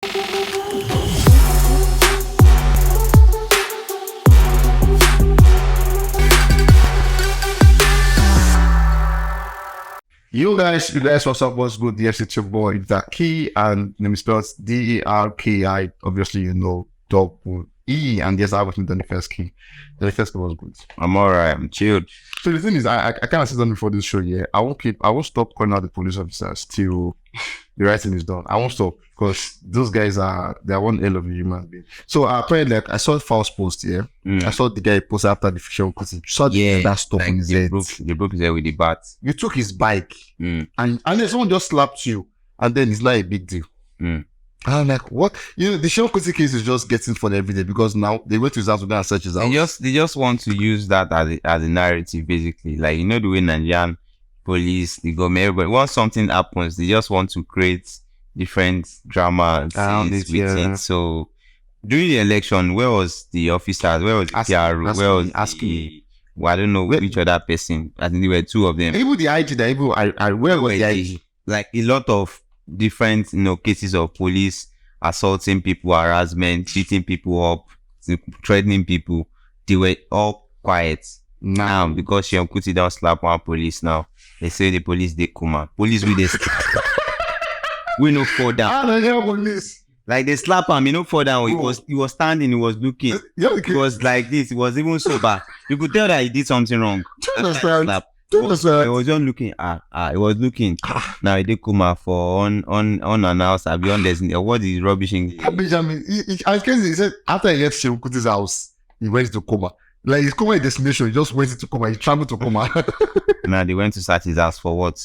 You guys, what's up? What's good? Yes, it's your boy Daki, and name is spelled Darki. Obviously, you know double E, and yes, I was with the first key. The first key was good. I'm alright. I'm chilled. So the thing is, I kind of said something before this show. Yeah, I won't stop calling out the police officers till the right thing is done. I won't stop because those guys they're one hell of a human being. So apparently, like I saw a false post here. I saw the guy post after the fiction because he saw that stuff like on his head. They broke his head with the bat. You took his bike and then someone just slapped you, and then it's not a big deal. And I'm like, what? You know, the Sean Kuti case is just getting fun every day because now they went to his house to go and search his house. They just want to use that as a narrative, basically. Like, you know, the way Nigerian police, the government, everybody, once something happens, they just want to create different drama with it. So during the election, where was the officers? Where was the PRO? Where was asking? Well, I don't know which other person. I think there were two of them. Even the IG, where was the IG? Like a lot of different, cases of police assaulting people, harassment, beating people up, threatening people. They were all quiet. Now, because Sean Kuti don't slap one police now, they say the police they come. Police with this. We no fall down. I don't hear police. Like they slap him, fall down. He was standing, he was looking. It was like this. It was even so bad. You could tell that he did something wrong. He was just looking. He was looking. Now he did come for unannounced. Beyond this, what is rubbish? Benjamin, he said after he left Sean Kuti's house, he went to coma. Like his coma destination, he just went to coma. He traveled to coma. Now they went to search his house for what?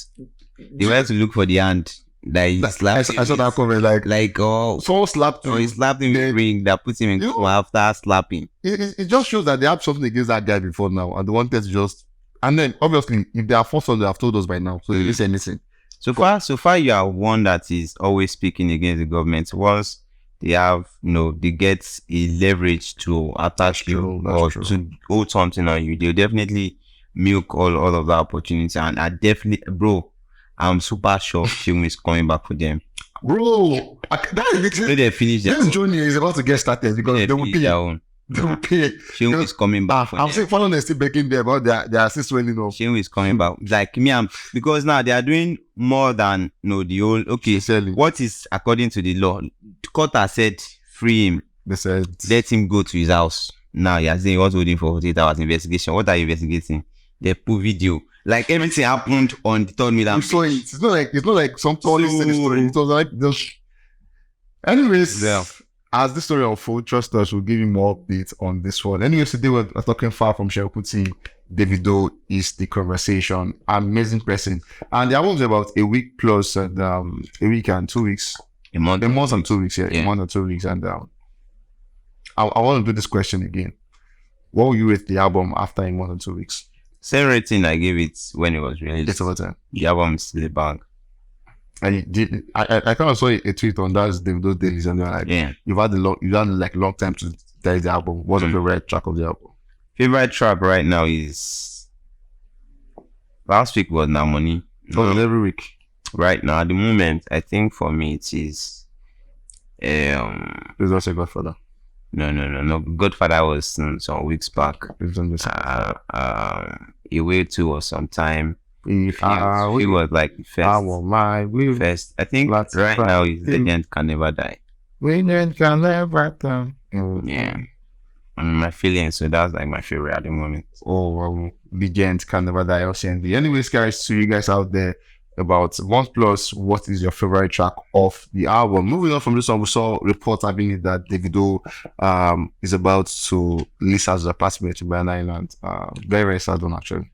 They went to look for the hand. Like I saw that comment someone slapped him. He slapped him in the ring that put him in coma after slapping. It just shows that they have something against that guy before now, and they wanted to just. And then obviously, if they are forced on, they have told us by now, so they didn't say anything. So far, you are one that is always speaking against the government. Once they have, they get a leverage to attack you or to hold something on you, they'll definitely milk all of that opportunity. And I definitely, bro, I'm super sure Seun is coming back for them. Bro, they finish this journey is about to get started because they will pay their own. They will pay. Seun is coming back. I'm saying following is still begging there about their assist swelling off. Seun is coming back. Like me, because now they are doing more than the old. Okay, what is according to the law? The court has said free him. They said let him go to his house. Now you are saying what's holding for 48 hours investigation. What are you investigating? They put video. Like everything happened on the 3rd million. So it's not like some police said the story. It was like just. Anyways, as this story unfolds, trust us, we'll give you more updates on this one. Anyways, today we're talking Far From Sean Kuti. DAVIDO is the conversation. Amazing person, and the album's about a week plus and a week and 2 weeks. A month and 2 weeks. A month and 2 weeks, and I want to do this question again. What will you rate the album after a month and 2 weeks? Same rating I gave it when it was released. It's over time. The album is still a bang. And I kind of saw a tweet on that those days, and they're like, you've had long time to tell the album. What's the favorite track of the album? Favorite track right now is last week was Now Money. Every week. Right now, at the moment, I think for me it is. There's also Godfather. No. Godfather was some weeks back. Away to or sometime. It was like first. I think right now is Legend Can Never Die. Legend Can Never Die. Yeah. And my feelings, so that's like my favorite at the moment. Legend Can Never Die. Anyways, guys, to you guys out there about OnePlus, what is your favorite track of the album? Moving on from this one, we saw reports having it that DAVIDO is about to lease out his apartment to Banana Island. Very, very sad one, actually.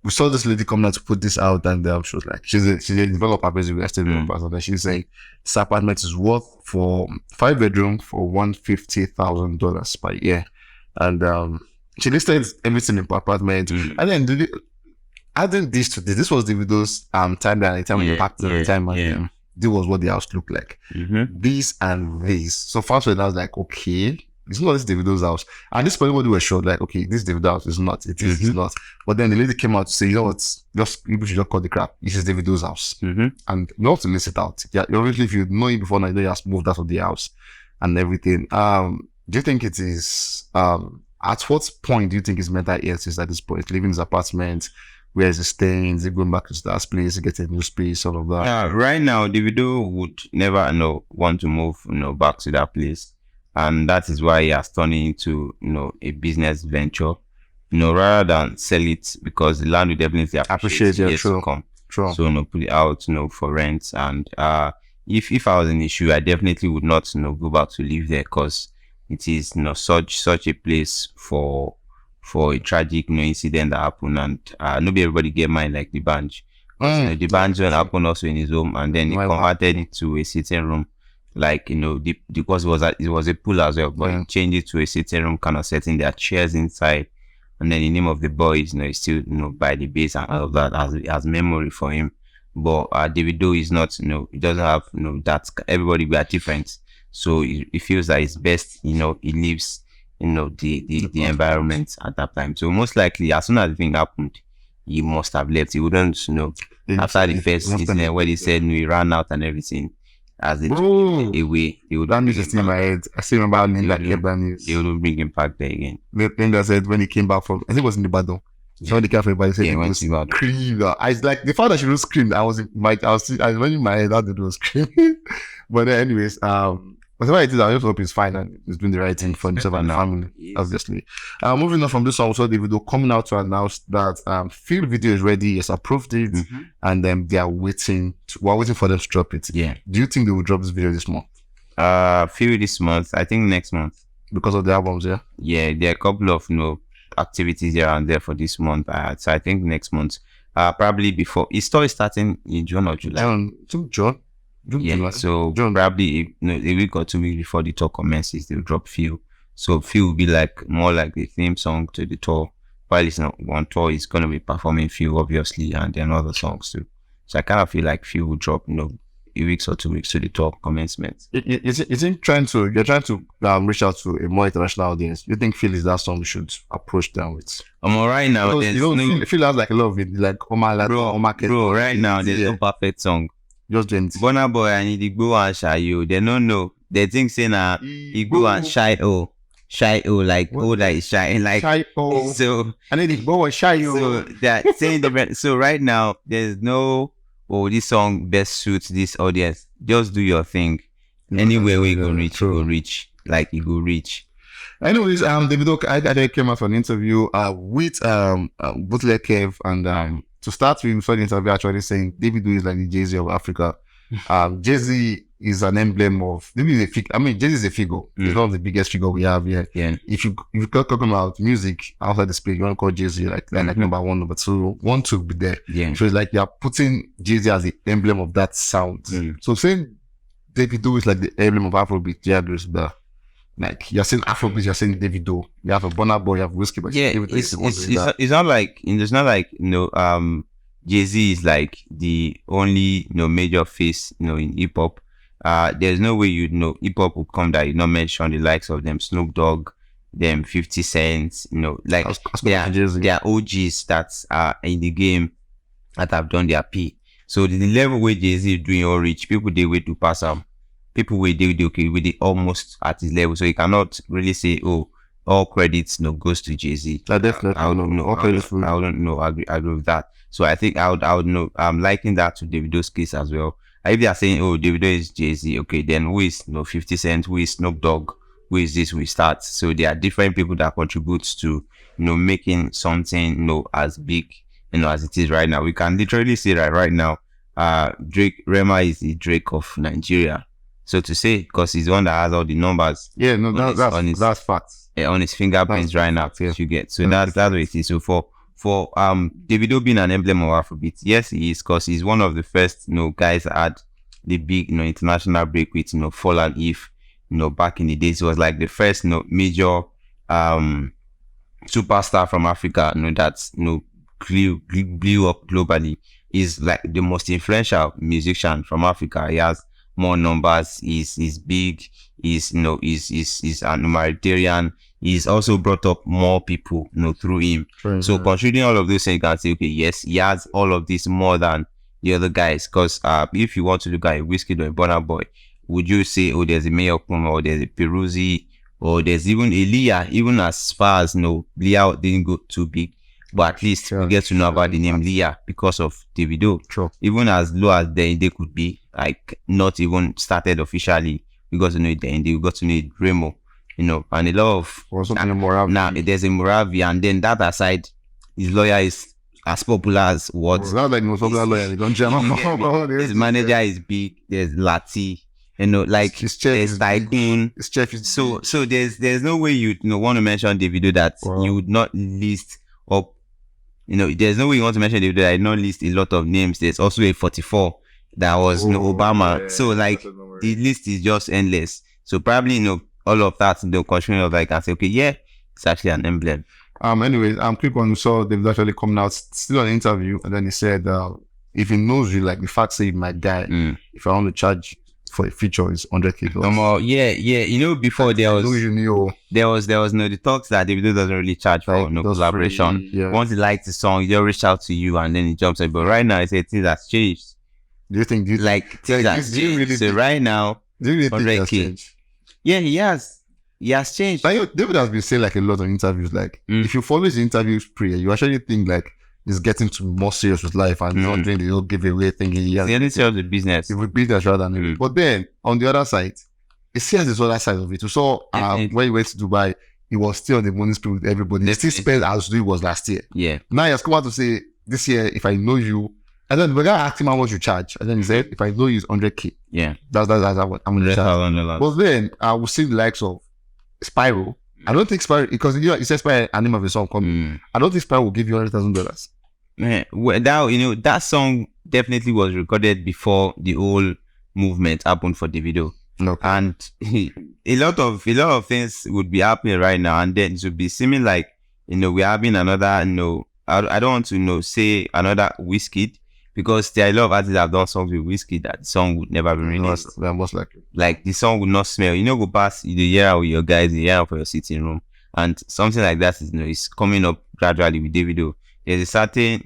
We saw this lady coming out to put this out, and she was like, she's a developer, basically, and she's saying this apartment is worth for 5-bedroom for $150,000 per year, and she listed everything in her apartment, and then adding this to this was DAVIDO's timeline, the time when you packed the time, this was what the house looked like. This and this. So first when I was like, okay, it's not this Davido's house. And this point, everybody was sure, like, okay, this Davido's house is not. It is not. But then the lady came out to say, you know what? Just people should just cut the crap. This is Davido's house, and not to miss it out. Yeah, obviously, if you know him before now, you know he has moved out of the house and everything. Do you think it is? At what point do you think his mental health is at this point? Leaving his apartment, where is he staying? Is he going back to that place? He get a new space, all of that. Right now, Davido would never want to move back to that place, and that is why he has turned it into a business venture. Rather than sell it, because the land will definitely appreciate years to come. True. So put it out for rent. And if I was an issue, I definitely would not go back to live there, because it is such a place for a tragic incident that happened, and nobody everybody get mine like the bunch. The bunch happened also in his home, and then he converted it to a sitting room, like because it was a pool as well, but he changed it to a sitting room, kind of setting their chairs inside, and then the name of the boy is is still by the base and all of that as memory for him. But Davido is not he doesn't have that. Everybody we are different, so he feels that it's best he leaves the environment at that time. So most likely, as soon as the thing happened, he must have left. He wouldn't after the first incident where they said he ran out and everything, as it away, he would. That news is still in my head. I still remember how that kept that news. They wouldn't bring him back there again. The thing that said when he came back from, I think it was in the battle. So when the cafe, everybody said he was screamed. I was like, the fact that she was screamed, I was running in my head how they was screaming. But then anyways, whatever it is, I just hope he's fine and he's doing the right thing for himself and family, obviously. Moving on from this one, we saw the video coming out to announce that field video is ready, he's approved it, and then we're waiting for them to drop it. Yeah. Do you think they will drop this video this month? Few this month, I think next month. Because of the albums, yeah? Yeah, there are a couple of activities here and there for this month. So I think next month, probably before. His story starting in June or July. June. Yeah, so probably a week or 2 weeks before the tour commences, they'll drop Feel. So Feel will be more like the theme song to the tour. While it's not one tour, he's gonna be performing Feel obviously, and then other songs too. So I kind of feel like Feel will drop a week or 2 weeks to the tour commencement. Is it you're trying to reach out to a more international audience? You think Feel is that song we should approach them with? Right now, Feel has like a lot of it, like bro. Right now, there's no perfect song. Just doing it. Burna Boy and Igbo and Shayo, they don't know. They think say na Igbo and Shayo, like that is shy, like Shayo. So and then Igbo and Shayo. So that saying different. So right now there's no this song best suits this audience. Just do your thing. Anywhere we go reach, you go reach. Like you go reach. Anyways, Davido I came out for an interview with Bootleg Kev, and to start with, we saw the interview actually saying Davido is like the Jay-Z of Africa. Jay-Z is an emblem of, Jay-Z is a figure. He's one of the biggest figure we have here. Yeah. If you talking about music outside the space, you want to call Jay-Z like number one, number two, want to be there. Yeah. So it's like you're putting Jay-Z as the emblem of that sound. So saying Davido is like the emblem of Afrobeat, yeah, there's the like you're saying Afrobeat, you're saying Davido. You have a Burna Boy, you have Whiskey, but yeah, it's not like Jay-Z is like the only major face in hip hop. There's no way hip hop would come that you not mention the likes of them Snoop Dogg, them 50 Cent, like they are OGs that are in the game that have done their P. So the level where Jay-Z is doing all rich, people they wait to pass them. People will do okay with it almost at his level, so you cannot really say, oh, all credits goes to Jay-Z. Definitely, I don't know. I don't know. I agree with that. So I think I would know. I'm liking that to Davido's case as well. If they are saying, oh, Davido is Jay-Z, okay, then who is 50 Cent, who is Snoop Dogg, who is this? We start. So there are different people that contribute to making something as big as it is right now. We can literally say that right now, Rema is the Drake of Nigeria. So to say, because he's the one that has all the numbers. Yeah, no, that's facts. On his fingerprints right now, you get. So that's what it is. So for Davido being an emblem of Afrobeat, yes, he is, because he's one of the first guys that had the big international break with Fall and Eve. Back in the days, it was like the first major superstar from Africa. That's blew up globally. He's like the most influential musician from Africa. He has more numbers. He's big. He's he's an humanitarian. He's also brought up more people through him. True, so considering all of those things, you can say, okay, yes, he has all of this more than the other guys. Because if you want to look at a Wizkid or a Burna Boy, would you say, oh, there's a Mayor Kuma, or there's a Peruzzi, or there's even a Leah? Even as far as Leah didn't go too big, but at least we get to know about the name Leah because of Davido. True. Even as low as they could be, like not even started officially, we got to know it then. We got to know it Remo, and a lot of now there's a Moravi, and then that aside, his lawyer is as popular as what? Not like most popular lawyer. His manager is big. There's Lati. Like there's Tycoon. So there's no way you want to mention Davido that you would not list up. There's no way you want to mention Davido that I not list a lot of names. There's also a 44 that was Obama. Yeah, so like the list is just endless. So probably all of that the constraint of like I say, okay, yeah, it's actually an emblem. Anyways, quick one. We saw Davido actually coming out still on an interview, and then he said, if he knows you, like the fact say my guy, if I want to charge for a feature is 100K. Yeah. Before there was the talks that Davido doesn't really charge for collaboration. Yeah. Once he likes the song, he'll reach out to you and then he jumps in. But right now, he said things has changed. Do you think things has changed? So right now, do you really think it has changed? Yeah, he has. He has changed. Like, David has been saying like a lot of interviews. Like if you follow his interviews you actually think like he's getting to more serious with life and not doing the old giveaway thing. He has the business. He would business rather than it. But then on the other side, he sees this other side of it. So when he went to Dubai, he was still on the money spirit with everybody. He still spent as it was last year. Yeah. Now he has come out to say this year, if I know you, and then the guy asked him how much you charge, and then he said, if I know you, it's 100K. Yeah. That's what I'm gonna charge. But then I will see the likes of Spyro. I don't think Spyro, because he says Spyro, a name of a song coming. I don't think Spyro will give you $100,000. That song definitely was recorded before the whole movement happened for Davido. Okay. And a lot of things would be happening right now, and then it would be seeming like we're having another I don't want to say another Wizkid, because there are a lot of artists that have done songs with Wizkid that the song would never be released. Most likely. Like the song would not smell. Go past the year with your guys, the year for your sitting room, and something like that is coming up gradually with Davido. There's a certain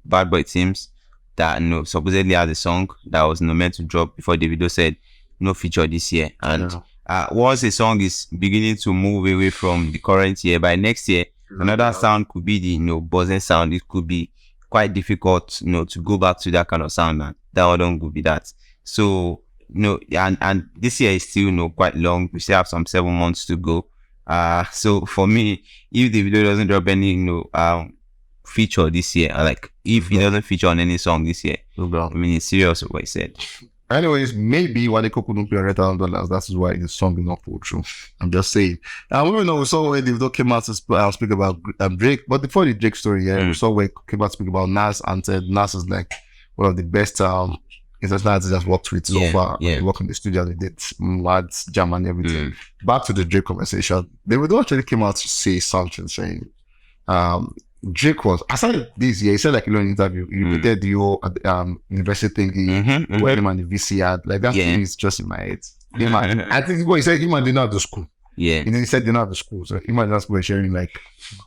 Bad Boy Teams that supposedly has a song that was meant to drop before Davido said no feature this year. And once a song is beginning to move away from the current year, by next year another sound could be the buzzing sound. It could be quite difficult to go back to that kind of sound, and that one could be that. So and this year is still quite long. We still have some 7 months to go. So for me, if Davido doesn't drop any feature this year, like if he doesn't feature on any song this year, I mean it's serious what he said. Anyways, maybe why they couldn't pay $100,000, that's why the song did not pull through. I'm just saying. We saw when Davido came out to speak about Drake, but before the Drake story, we saw where he came out to speak about Nas and said Nas is like one of the best international artists that's worked with so far. They work in the studio, they did mad jam and everything. Back to the Drake conversation, Davido actually came out to say something saying Drake was, aside this year, he said like in an interview, he repeated the whole university thing where him and the VC had, like that thing is just in my head. I think what he said, him and they not the school. Yeah. And then he said they're not the school, so him and that's were sharing like,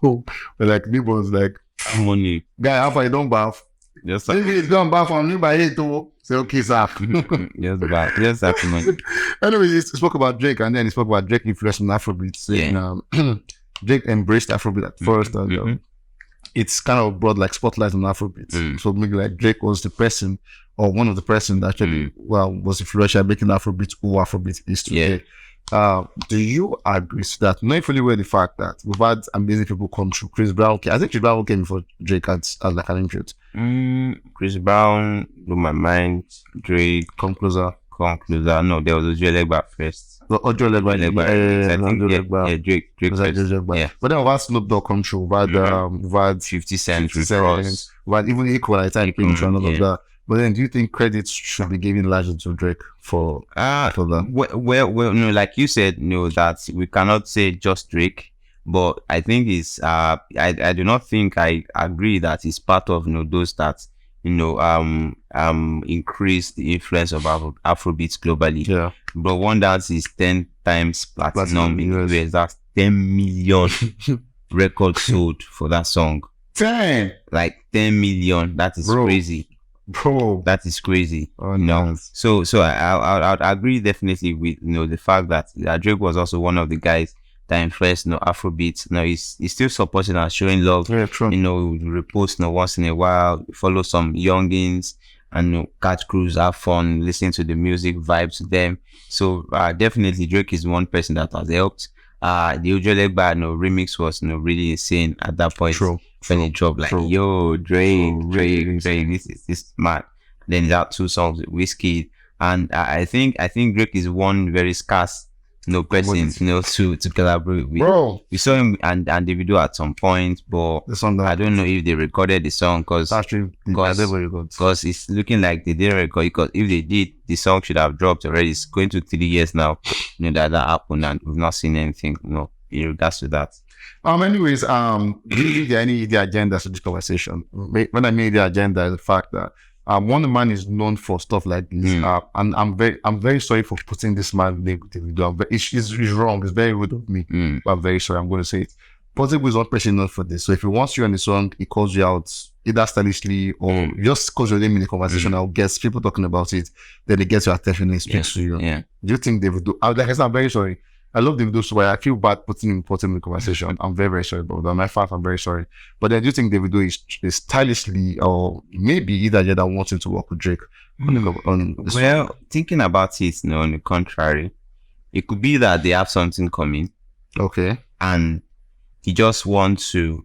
but like people was like, money. Guy, how far you don't bath? Just maybe it's gone bath on me by 8 to say okay, sir. Just money. Anyway, he spoke about Drake, and then he spoke about Drake influence on Afrobeats, saying Drake embraced Afrobeat at first, and it's kind of brought like spotlight on Afrobeats. So maybe like Drake was the person, or one of the person that actually was influential making Afrobeats who Afrobeat is today. Do you agree to that? Not fully aware the fact that we've had amazing people come through. Chris Brown, I think Chris Brown came before Drake as like an influence. Chris Brown blew my mind. Drake, come closer. No, there was a Joe Legba first. Joe Legba. Drake first. Yeah. But then we've had Snoop Dogg come through. We've had 50 Cent, we've had even Equal, I think, came through and all of that. But then, do you think credits should be given largely to Drake for that? Well, no, like you said, that we cannot say just Drake, but I think it's I do not think I agree that it's part of those that increase the influence of Afrobeats globally. Yeah. But one dance is 10 times platinum in the US. That's 10 million records sold for that song. 10, like 10 million. That is crazy, bro. That is crazy. Oh, no. So I'd agree definitely with the fact that Drake was also one of the guys that influenced Afrobeats. He's still supporting and showing love. Yeah, true. Repost once in a while, follow some youngins and catch crews, have fun, listen to the music, vibe to them. So definitely Drake is one person that has helped. The Ujolegba remix was really insane at that point. True. When it dropped, like, yo, Drake, this mad. Then he had 2 songs with Whiskey, and I think Drake is one very scarce person to collaborate with. Bro, we saw him and Davido at some point, but the song I don't know if they recorded the song because it's looking like they didn't record. Because if they did, the song should have dropped already. It's going to 3 years now. That happened, and we've not seen anything. In regards to that. Anyways, really, the agenda to this conversation. When I made the agenda, is the fact that Wonder Man is known for stuff like this. And I'm very sorry for putting this man name with Davido. It's wrong. It's very rude of me. But I'm very sorry. I'm going to say it. Possible is not person known for this. So if he wants you on the song, he calls you out either stylishly or just calls your name in the conversation. I'll guess people talking about it. Then he gets your attention and he speaks to you. Yeah. Do you think Davido? Like I said, I'm very sorry. I love Davido, so I feel bad putting him in the conversation. I'm very, very sorry about that. My fault, I'm very sorry. But I do think Davido is stylishly, or maybe either that wants him to work with Drake. Well, thinking about it, on the contrary, it could be that they have something coming. Okay. And he just wants to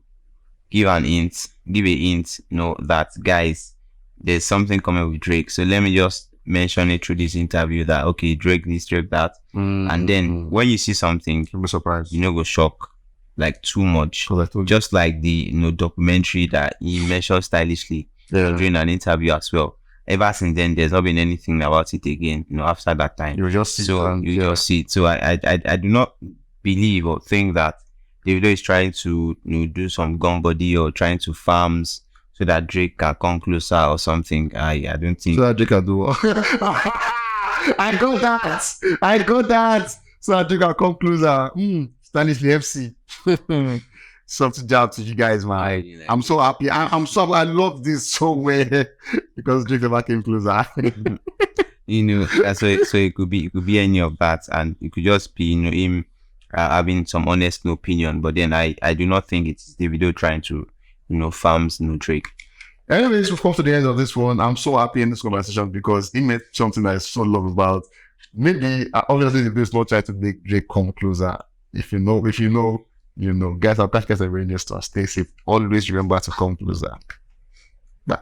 give a hint, that guys, there's something coming with Drake. So let me just mention it through this interview that, okay, Drake this, Drake that. And then when you see something, you'll be surprised. Go shock like too much. Just like the documentary that he mentioned stylishly during an interview as well. Ever since then, there's not been anything about it again, after that time. You just see just see it. So I do not believe or think that Davido is trying to do some gun body or trying to farms so that Drake can come closer or something. I don't think. So that Drake can do. I got that. So that Drake can come closer. Stanley FC. Something job to you guys, man. I'm so happy. I'm so happy. I love this so well because Drake never came closer. So it could be any of that, and it could just be him having some honest opinion. But then I do not think it's Davido trying to farms Drake. Anyways, we've come to the end of this one. I'm so happy in this conversation because he made something that I so love about. Maybe obviously the is not trying to make Drake come closer. If you know, guys, I'll catch you guys at Radio Star. Stay safe. Always remember to come closer. Bye.